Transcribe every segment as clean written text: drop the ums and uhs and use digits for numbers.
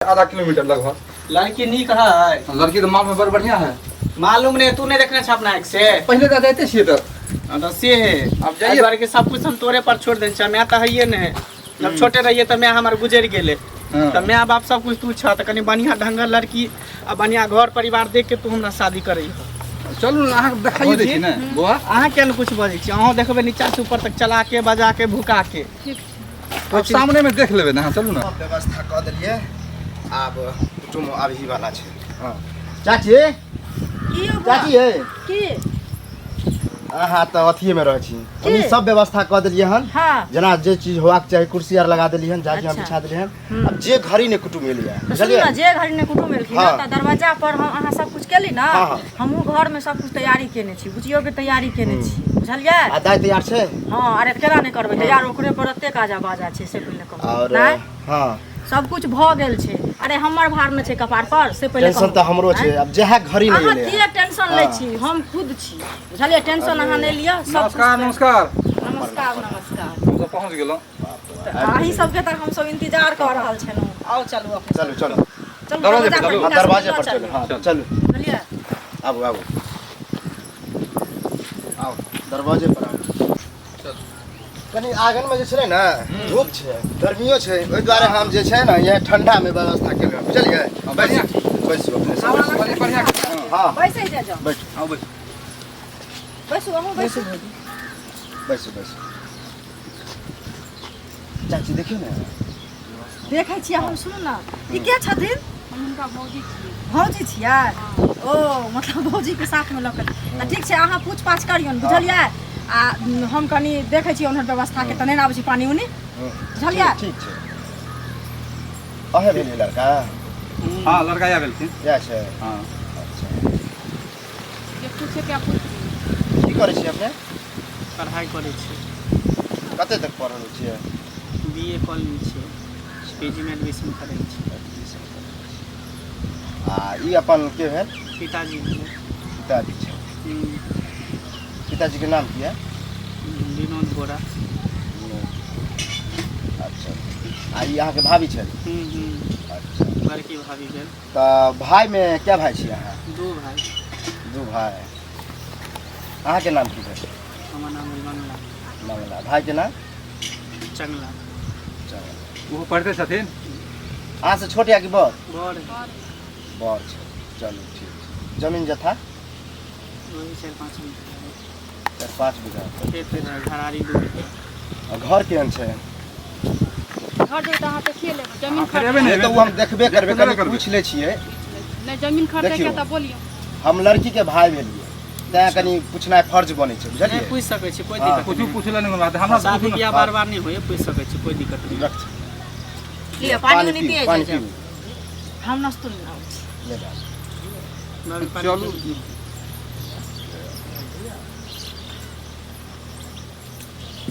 आधा किलोमीटर लगभग। लड़की नीक है, लड़की तो माल में बड़ बढ़िया है। मालूम नहीं, तू नहीं देखने छे अपना आँख से। पहले तो देते छिए तक। तो से है, अब जाइए। बार के सब कुछ हम तोरे पर छोड़ दे, मैं तो है नहीं। जब छोटे रहिए तो मैं हमारे गुजर गेले, तो मैं बाप सब कुछ तू छ, तो कनी बढ़िया ढंगर लड़की आ बढ़िया घर परिवार देख के तू हमरा शादी करे। चलू ना, अहाँ देखाइए दै छी ने बुआ। अहाँ क्या कुछ बजे छी, अहाँ देखबे नीचा से ऊपर तक चला के बजा के भुका के। अब सामने में देख लेबे ना। चलू ना। व्यवस्था कर दिलिए, आब कुटुम आबही वाला छै। हां चाची, चाची है की अहाँ तो अथिए में रह छी। हम सब व्यवस्था कर दिलिए हन। हाँ। जना जे चीज होबाक चाही, कुर्सी आर लगा दिलिए हन, जाके हम अच्छा। बिछा दिलिए हन। अब जे घड़ी ने कुटुम एलिए, तो बुझलिए सुन ना, जे घड़ी ने कुटुम एलखिन हाँ। त दरवाजा पर हम अहाँ सब कुछ केली ना। हाँ, हाँ। हमहू घर में सब कुछ तैयारी केने छी, बुझियो के तैयारी केने छी, बुझलिए। आ दाय तैयार छै। हां, अरे केना नहीं करबे तैयार, ओकरे पर एते काजा बाजा छै से पहिले कहू। और नहीं हां, सब कुछ भ गेल छै। अरे हमर भार में छै कपार पर, से पहिले टेंशन तो हमरो छै। अब जेहा घड़ी नहीं अहाँ एले। किए टेंशन लै छी, हम खुद छी, बुझलिए। टेंशन अहाँ नहीं लिया। सब नमस्कार नमस्कार। नमस्कार नमस्कार। हम सब पहुंच गेलौ। अहीं सबके तक हम सब इंतजार कर रहल छलहुँ। आओ चलू अपने। चलू चलू, चलू दरवाजे पे पर चलू। हिनका दरवाजे सब पर चलू। चलू। हां चल। चलू, बुझलिए। आबू आबू, आओ दरवाजे पर आबू। कनी आंगन में जे छै ना, धूप छै, गर्मियो छै, ओइ दुआरे हम जे छै ना ये ठंडा में व्यवस्था केलहुँ, बुझलिए। बढ़िया। बैसू अपने सब। बढ़िया बढ़िया। हां, बैसे जाओ। बैठू आओ बैठ। बैसू, अहूँ बैसू। बैसू बैसू। चाची देखियो ना। देखै छियै हम, सुनू ना। ई के छथिन? हम उनका भौजी छियै। भौजी छियै? ओ मतलब भौजी के साथ में लऽ तऽ ठीक छै, अहाँ पूछ पाछ करियौन, बुझलियै। आ हम कनी देखै छियै उन्हर व्यवस्था के, तने आबै छी पानी उनी, बुझलियै। ठीक छै। अहे भेलै लड़का। हां लड़का आ गेलखिन। या छै। हां अच्छा, जे पूछे क्या पूछ। की करै छी अपने? पढ़ाई करे छी, कते तक पढ़ल छियै? बीए कॉलेज छी, पीजी में एडमिशन करे छी। आ ई अपन के भेल? पिताजी पिताजी छै। पिताजी के नाम की है? विनोद बोरा। अच्छा, आ ई अहाँके भाभी छै? अच्छा, बड़की भाभी भेल। तऽ भाई में क्या भाई छी अहाँ? दो भाई। दू भाई। अहाँके नाम की भेल? हमार नाम है मंगला। मंगला। भाई के नाम? चंगला। चल, वो पढ़ते छथिन। अहाँ से छोट या कि बड़? बड़ बड़ छै। चलू ठीक छै। जमीन जथा? वही 4-5 बीघा। 4-5 बीघा। खेत है, घरारी 2 बीघा। आ घर केहन छै? घर जो अहाँ देखिए लेबै, जमीन फिर खरीद। एबे ये तो वो हम देखबे करबे, देखबे कनी करबे। पूछ ले छियै। नहीं जमीन खरीदे देखियो। के तब बोलियो। हम लड़की के भाई भेलिए, तें कनी पूछनाइ फर्ज बनै छै, नहीं बुझलिए। पूछ सकै छी, कोई हाँ, दिक्कत कुछ नहीं। पूछला नहीं बात हमरा शादी पूछू ब्याह ना। बार-बार नहीं होए, पूछ सकै छी, कोई दिक्कत नहीं। रख। लिया पानी उनी पीबू, पिए पानी जाओ। पीबू। हम नाश्तो नहीं आबै छी। ले जा। मैं भी पानी चलू। पी-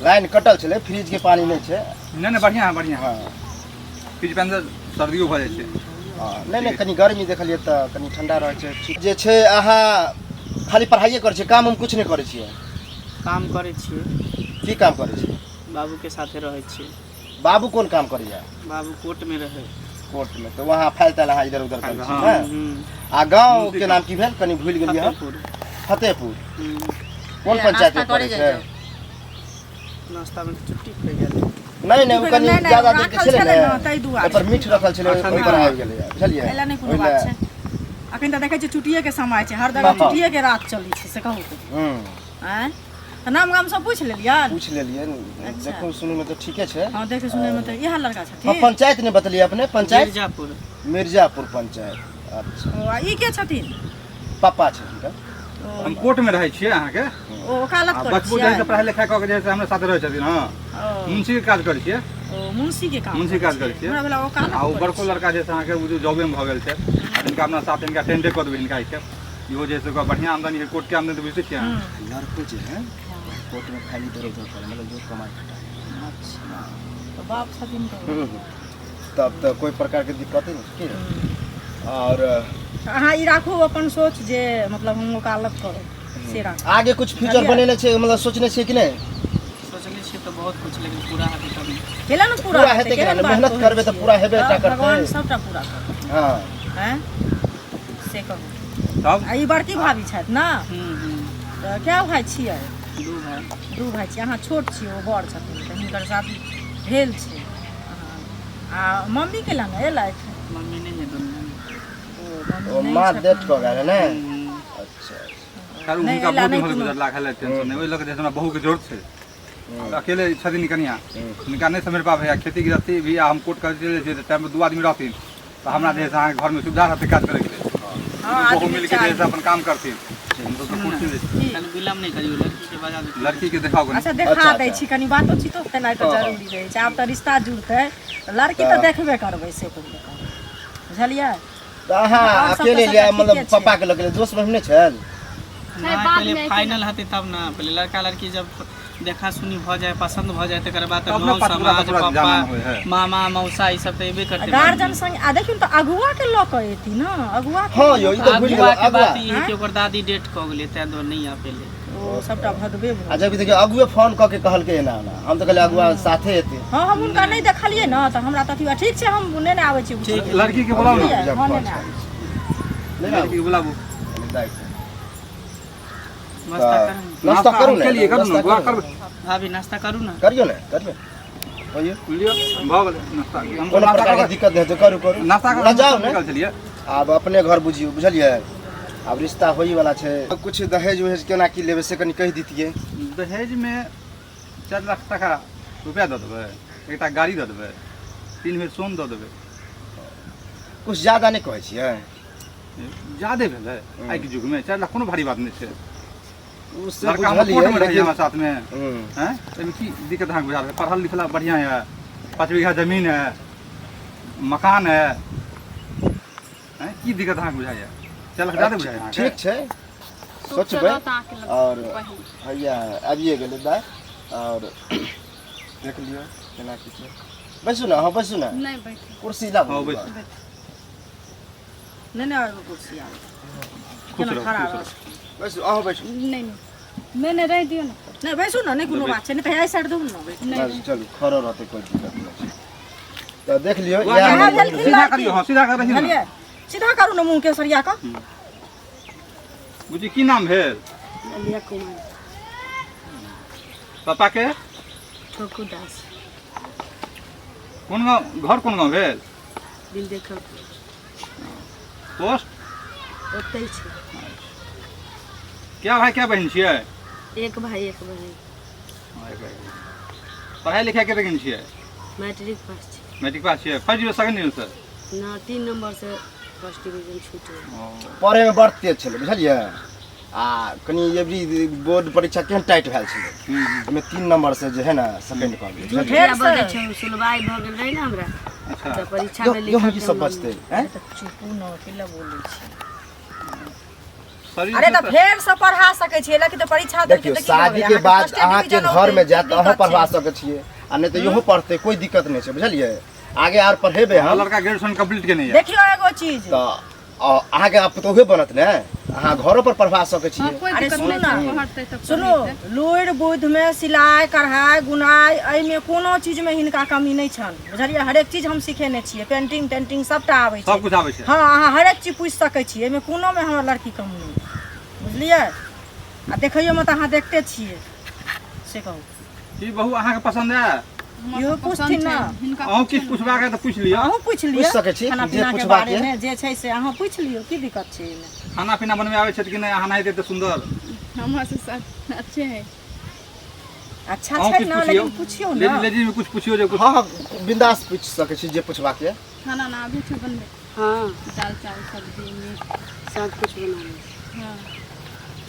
लाइन कटल छलै, फ्रिज के पानी नहीं छै। नहीं नहीं बढ़िया है बढ़िया। हाँ फ्रिज के अंदर सर्दियो भ जाय छै। हाँ, नहीं कनी गर्मी देखलिए तऽ कनी ठंडा रहै छै। ठीक जे छै, अहाँ खाली पढ़ाइए करै छियै, काम हम कुछ नहीं करै छियै? काम करे छियै, की काम करै छियै? बाबू के साथे रहे छियै। बाबू कोन काम करैया? बाबू कोर्ट में रहे। कोर्ट में। तो वहाँ फाइल ताइल अहाँ इधर उधर करै हाँ। छियै ने? आ गाँव के नाम की भेल? कनी भूल गेलिए हम। फतेहपुर। फतेहपुर। हम्म, कोन नाश्ता पंचायत में करे पड़ै छै? जाइयो। नाश्ता में छुट्टी पड़ गेल। नहीं वो कनी नहीं, नहीं, ज्यादा दिन के राखल छलै छलै ने, ने, ताहि दुआरे। ओहि पर मीठ रखल छलै, अच्छा, ओहि पर हाँ। आबि गेलै, बुझलिए। एला नहीं कोनो ओहि बात लए- छै। अखन तऽ देखै छियै छुट्टिए के समय छै, हर हाँ, जगह हाँ। छुट्टिए के रात चलै छै, से कहू तऽ। आँय तऽ नाम गाम सब पूछ लेलियन? पूछ लेलिए। अच्छा। देखो सुनै में तो ठीके छै। हाँ, देखे सुने में तो इहे लड़का हाँ, छथिन। पंचायत ने बतलिए अपने? पंचायत मिर्जापुर। मिर्जापुर पंचायत। अच्छा, ओ, आ ई के छथिन? पापा छै हुनकर। ओ, हम कोर्ट में रहै छियै अहाँ के। ओ वकालत करै बचपन छियै? जैसे पढ़ाई लिखाई क के जैसे हमरा साथ रहै छथिन। हां ओ, मुंशी के काज करै छियै। ओ, मुंशी के काम मुंशी काज करै छियै। हमरा भेला वकालत आ ओ करै बड़को लड़का जैसे अहाँ के वो जो जॉबे में भ गेल छै, आ इनका अपना साथ इनका टेंडे क देबै इनका के। इहो जैसे का बढ़िया आमदनी है, कोर्ट के आमदनी तो बुझते छियै। हम्म, लड़को जे है कोर्ट में खाली इधर उधर करे, मतलब जो कमाई खटाई। अच्छा, तो बाप छथिन तो तब तो कोई प्रकार के दिक्कत नहीं की। और अहाँ ई राखू अपन सोच, जे मतलब हम वकालत करब से राखू। आगे कुछ फ्यूचर बनेने छै, मतलब सोचने छै कि नहीं? सोचले छियै तो बहुत कुछ, लेकिन पूरा हाथी तब नहीं। केला ना पूरा पूरा हेतै केना मेहनत करबै त पूरा हेबे टा करतै भगवान सबटा पूरा करतै हां हैं से कहू तब आ ई बड़की भाभी छथि ना तऽ क्या भाई छियै दू भाई 2 भाई छी अहाँ छोट छी ओ बड़ छथिन तऽ हिनकर शादी भेल छै आ मम्मी केला ना एलथि मम्मी नहीं है दोनों ओ मां डेथ क गेल ने अच्छा कारू नहीं, हुनका एला बहुत नहीं दिन कोनो। हो लागल है टेंशन नहीं ओइ लगे हमरा बहू के जरूरत छै अकेले छथिन कनिया हुनका नहीं समझ पाबै खेती गृहस्थी भी हम कोर्ट कर चले छै टाइम में 2 आदमी रहथिन तो हमरा जे अहाँ घर में सुविधा रहते काज करे के लिए हाँ बहू आदमी मिल के चाहिए। जैसे अपन काम करथिन हम तो कुर्सी दे कल विलम्ब नहीं करियो लड़की के बजा दे लड़की के देखाओ कनी अच्छा देखा अच्छा, दै अच्छा। छी कनी बातो चीतो तेनाइ तऽ जरूरी रहै छै आब तऽ रिश्ता जुड़तै लड़की तऽ देखबे करबै से कोन बुझलियै त अहाँ और सब अकेले तऽ लिया सबटा मतलब ठीके छै। पापा के लगे दोस्त में नहीं छल नहीं, बाद पहले में फाइनल हते तब ना पहले लड़का लड़की जब देखा सुनी हो जाए पसंद हो जाए तकर बाद तब ना गाँव पास पूरा समाज पूरा पापा जमाना होय है। मामा मौसा ई सब तो एबे करते गार्जियन संग आ देखियौ तऽ अगुआ के लऽ कऽ एती ना अगुआ के हाँ यो ई तो भूल अगुआ गेल के अगुआ बात ई है कि ओकर दादी डेट क गेलै तै दो नहीं आ पेले ओ सबटा भदबे आ जब देखियो अगुए फोन क के कहलकै ना ना हम तो कहले अगुआ साथे एते हाँ हम हुनका नहीं देखलियै ना तऽ हमरा तऽ अथी ठीक छै हम नेने आबै छी लड़की के बुलाओ ना हाँ नेने आबै छी। ले ना लड़की के बुलाबू नाश्ता करू नाश्ता करू के लिए करू ना नाश्ता बुआ करू करबै भाभी नाश्ता करू ना करियो ना करियो कहियो लियो भऽ गेलै नाश्ता हम कोनो नाश्ता प्रकार के करबै दिक्कत नहीं तो करू करू नाश्ता ना कर जाओ ना निकल चलिए आब अपने घर बुझियो बुझलियै आब रिश्ता होई वाला छै कुछ दहेज उहेज केना की लेबे से कनी कह दितियै दहेज में 4 लाख टका रुपया दऽ देबै एकटा गाड़ी दऽ देबै 3 बेर सोन दऽ देबै कुछ ज्यादा नहीं कहै छियै ज्यादे भेलै आइ के युग में 4 लाख कोनो भारी बात नहीं छै उससे लड़का हम कोर्ट में रहिए बुझलियै हमरा साथ में हम्म। हैं एहिमे की दिक्कत अहाँके बुझा पढ़ल लिखला बढ़िया है 5 बीघा जमीन है मकान है हैं की दिक्कत अहाँके बुझाइए 4 लाख ज्यादा बुझाइए अहाँके ठीक छै सोचबै और वही भैया आबिए गेलै दाइ और देख लियो केना की छै बैसू ना हाँ बैसू ना नहीं बैठे कुर्सी लाबू हाँ, बैसू। नहीं नहीं आबै कुर्सी आबै खुश केना रहो खड़ा खुश रह रहो बैसू अहाँ बैसू नहीं मैंने रह दियो ना नहीं बैसू ना नहीं कोनो बात छै नहीं तऽ एहि साइड दू ना बस चलू खड़ो रहतै कोई दिक्कत नहीं छै तो देख लियो बुआ, इएह यहाँ हम- भेल सीधा करियो हाँ सीधा कर रही बुझलियै सीधा करू ना मुँह के सरिया कऽ बुझी की नाम भेल लिया कुमार पापा के ठोकू दास कोन गाँव घर कोन गाँव भेल दिल देखो पोस्ट ओतै छै क्या भाई क्या बहन छियै एक भाई एक बहन पढ़ाई लिखाई के बहन छियै मैट्रिक पास छै मैट्रिक पास छियै फर्स्ट डिवीजन सेकंड डिवीजन ना 3 नंबर से फर्स्ट डिवीजन छूट गया पढ़े में बड़ तेज छलै बुझलियै आ कनी एवरी बोर्ड परीक्षा केहन टाइट भेल छलै ओहिमे 3 नंबर से जे है ना सेकंड कऽ गेलै बुझलियै? ढेर से बजे छै सुलवाई भ गेल रहे ना हमरा अच्छा तऽ परीक्षा यो में यो लिखल की सब बचतै हैं तऽ चुपू न केला बोलै छी शरीर अरे से तऽ फेर से पढ़ा सकै छियै लेकिन तऽ परीक्षा देलकै देखियो तऽ की शादी भऽ के गेलै? बाद फर्स्टे अहाँ के डिवीजन घर में औतै, जात की अहाँ दिक्कत पढ़वा छै? सकै छियै आ नहीं तो इहो पढ़तै कोई दिक्कत नहीं छै बुझलियै आगे आर पढ़ेबे हाँ, हम लड़का ग्रेजुएशन कंप्लीट के नहीं है देखियो एगो चीज तो अहाँके आप तो बनत ने अहाँ घरो पर पढ़वा सकै छियै कोई अरे दिक्कत सुनू नहीं ना, छै पढ़तै तऽ सुनो लुरि बुद्धि में सिलाई कढ़ाई गुनाई एहिमे कोनो चीज में हिनका कमी नहीं छनि बुझलियै हरेक चीज हम सिखेने छियै पेंटिंग टेंटिंग सबटा आबै सब छै कुछ आबै छै हाँ अहाँ हरेक चीज पूछि सकै छियै एहिमे कोनो में हमर लड़की कम नहीं बुझलियै आ देखैयोमे तऽ अहाँ देखते छियै से कहू की बहू अहाँके पसंद है इहो पूछथिन ना अहूँ किछु पुछबाक है तऽ पूछ लिअ अहूँ पूछि पूछि लिअ सकै छी खाना जे पीना के पुछबाक बारे यऽ में जे छै से अहाँ पूछि लियौ की दिक्कत छै एहिमे खाना पीना बनबे आबै छै कि नहीं अहाँ नहीं देते सुंदर हमरा से साथ अच्छे है अच्छा अहूँ छै किछु ना पुछियौ लेकिन पूछियौ ना लेडीज में कुछ पुछियो जे कुछ हाँ हाँ बिंदास पूछि सकै छी जे पुछबाक यऽ खाना ना अभी छै बनबे हाँ दाल चावल सब्जी मीट सब कुछ बना ले हाँ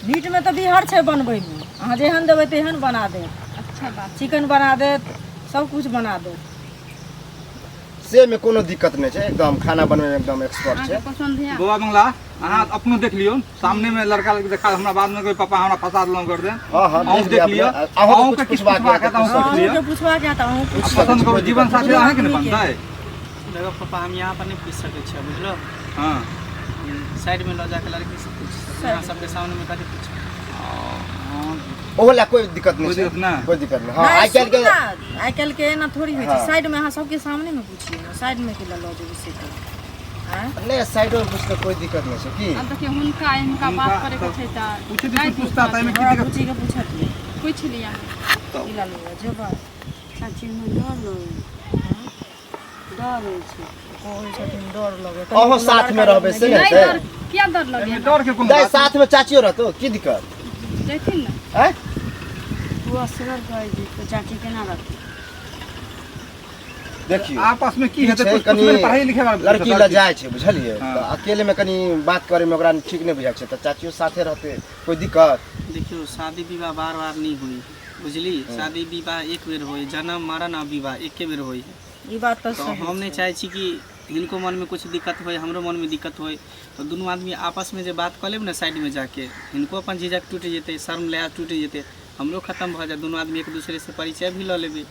मीट में तऽ बिहार छै बनबै में अहाँ जेहन देबै तेहन बना देत अच्छा बात चिकन बना देत सब कुछ बना देत से में कोनो दिक्कत नहीं छै एकदम खाना बनबे में एकदम एक्सपर्ट छै अहाँके पसंद है बौआ बंगला अहाँ अपनो देख लियो सामने में लड़का लड़की देखा हमरा बाद में कोई पापा हमरा फंसा देलौं कर दे हाँ हाँ अहूँ देख लियो अहूँ अहूँ कुछ के किछु पुछबाक पुछबाक है यऽ तऽ अहूँ तऽ पूछ लियो अहूँ के पूछबा के तऽ अहूँ पूछ पसंद करू जीवन साथी अहाँ के ने बनतै देखो पापा हम यहाँ पर नहीं पूछ सके छियै बुझलो हाँ साइड में लो जाके लड़की से पूछ सकते हैं। यहाँ सबके सामने में कभी पूछ ओहो ला कोई दिक्कत नहीं कोई छै, दिक्कत ना। कोई दिक्कत नहीं। हाँ नहीं, आइ काल्हि के सुनू ना, आइ काल्हि के एना थोड़ी होइ छै हाँ। साइड में अहाँ सबके सामने में पूछिए ना, साइड में केला लऽ जेबै से तो हैं नहीं साइडो में पूछते कोई दिक्कत नहीं छै की। अब देखिए हुनका इनका बात करे के छै त पूछे भी पूछता था में हमरा की बुच्ची के पूछत ले पूछ लिया केला लेबै जेबै चाची में डर लगे डर होइ छै कहै छथिन डर लगे अहो साथ में रहबै से नहीं नहीं डर क्या डर लगे एमे डर के कोन दाई बात साथ में चाचियो रहतो की दिक्कत देखिन ना हैं। वो असगर गए जी तो चाची केना रहती देखियो आपस में की हेतै छै कुछ कनी में पढ़ाई लिखे वाला लड़की लजाए छै बुझलिए, हाँ। तो अकेले में कनी बात करे में ओकरा ठीक नहीं बुझाय छै, तो चाचियो साथे रहते कोई दिक्कत। देखियो शादी विवाह बार बार नहीं हुई बुझली, शादी विवाह एक बेर होई, जन्म मरण और विवाह एके बेर होई। ई बात तो तो सही हम नहीं चाहे छी कि जिनको मन में कुछ दिक्कत होए हमरो मन में दिक्कत होए, तो दोनों आदमी आपस में जो बात कर लेब ना साइड में जाके, इनको अपन झिझक टूट जेते, शर्म लिहाज टूट जेते, हमरो खत्म भ जाए, दोनों आदमी एक दूसरे से परिचय भी ल लेबे।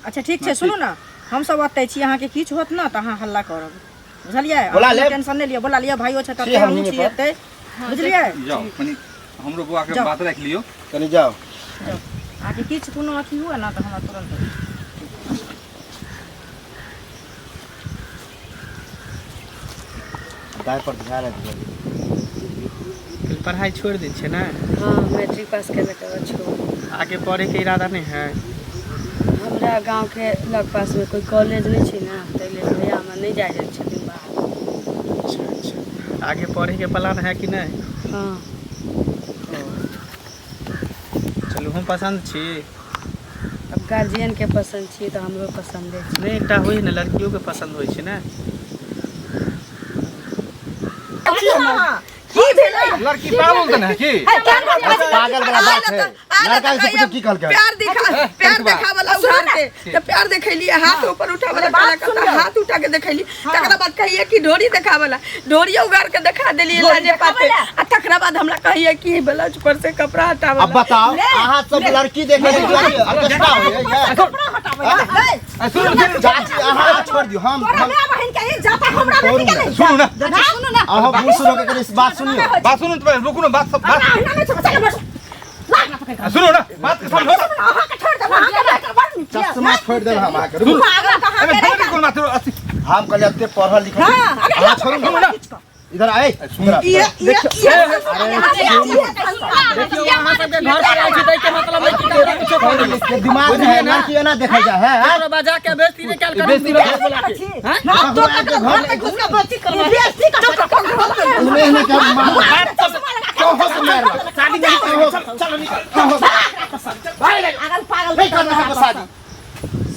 अच्छा ठीक छै सुनू ना, हम सब ओतै छी, अहाँ के किछ होत ना त अहाँ हल्ला करब बुझलियै, बोला अहाँ लेब। टेंशन नहीं लियो, बोला लियो भाइयो छै त छी हम हम नहीं छी पर। एतै बुझलियै। जाओ कनी हमरो बुआ के जाओ। बात रख लियो। कनी जाओ आगे किछ कोनो अथी हुए ना त हमरा तुरंत दाई पर ध्यान दियो। पढ़ाई छोड़ दे छे ना, हाँ मैट्रिक पास करने के बाद छोड़ आगे पढ़े के इरादा नहीं है। हमरा गांव के लग पास में कोई कॉलेज नहीं छै ना, ताहि लेल भैया हमरा नहीं जाय दै छथिन बाहर। अच्छा अच्छा, आगे पढ़े के प्लान है कि नहीं? हाँ चलू हम पसंद छी, अब गार्जियन के पसंद छी तो हमरो पसंद है। नहीं एकटा होई ना लड़कियों के पसंद होई छे ना। की भेलै लड़की पागल त नहीं की पागल वाला बात है, लड़का से पूछो की कहल के प्यार देखावला उधार के तो प्यार देखैली, हाथ ऊपर उठावला पहले कहता हाथ उठा के देखैली, तकरा बाद कहिए कि ढोरी देखावला, ढोरी उगार के दिखा देली लाजे पाते, आ तकरा बाद हमरा कहिए कि ब्लाउज पर से कपड़ा अब हटावला। बताओ अहाँ सब लड़की देखे ऑर्केस्ट्रा होय कपड़ा हटाबै सुनो चाची अहाँ छोड़ दियो, हम बहन के इज्जत हमरा छोड़ू बेटी के ना। सुनो ना सुनू ना अहाँ बूढ़ सुनो के इस बात सुनियो। बात सुनो तो रुको ना, बात सब बात हमरा नहीं चल बस लाग ना पकड़ सुनो ना, बात के समझो। अहाँ के छोड़ दे, अहाँ के बड़ नीक चश्मा छोड़ देब हम आके रुकू। पागल कहाँ अरे के भले कोन बात अस्सी हम कहले एते पढ़ल लिखल हां अरे अहाँ छोड़ू ना, इधर आए देखियो अहाँ सबके घर पर आइ छी तै के मतलब है कि तोरा कुछो कर दे। के दिमाग में है लड़की एना देखल जा है तोरा बजा के बेइज्जती निकाल कर बेइज्जती दीवार बोला के हैं? हम तो आके घर ले उसका बच्ची कर बेइज्जती कर उन्हें ने क्या मार कहो से मार शादी नहीं कहो चलो निकल अगर पागल नहीं करना है शादी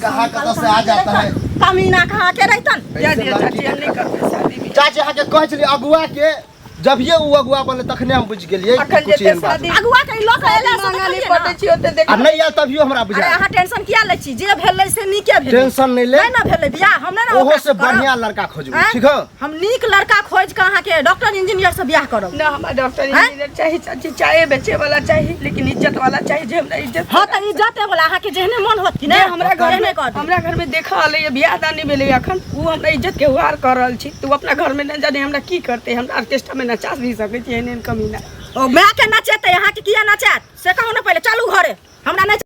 कहाँ कहाँ से आ जाता है। कमीना कहाँ के रहतन जा दिया चाची हम नहीं करते शादी भी। चाची अहाँ के कहै छली अगुआ के, जब ये उ अगुआ बनले तखने हम बुझ गेलियै अखन कुछ जेते एहन बात। शादी अगुआ के लोग एला से मांगा नहीं देखलिए पड़े छी ओते देख आ नहीं आयल तभियो हमरा अरे बुझा अहाँ टेंशन किया लै छी, जे भेलै से नीके भेलै, टेंशन नहीं ले, नहीं ना भेलै बियाह हमने ना ओहो ओकरा से करब। बढ़िया लड़का खोजबू हैं? ठीक है। हम नीक लड़का खोज के अहाँ के डॉक्टर इंजीनियर से बियाह करब। ना हमारा डॉक्टर इंजीनियर चाहिए चाची, चाहे बेचे वाला चाहिए लेकिन इज्जत वाला चाहिए, जे हमरा इज्जत हाँ तो इज्जत वाला अहाँ के जेहने मन होत कि जे नहीं हमरा घर में कर हमरा घर में देखा ले ये बियाह दानी भेले अखन उ हमरा इज्जत के हुआर कर रहल छी, तू अपना घर में न जाने हमरा की करते, हमरा ऑर्केस्ट्रा में नचा भी सकै छी, एहन कमी ना। ओ मैं के नचेते अहाँ के किया नचैत से कहू ना पहले, चलू घरे हमरा नहीं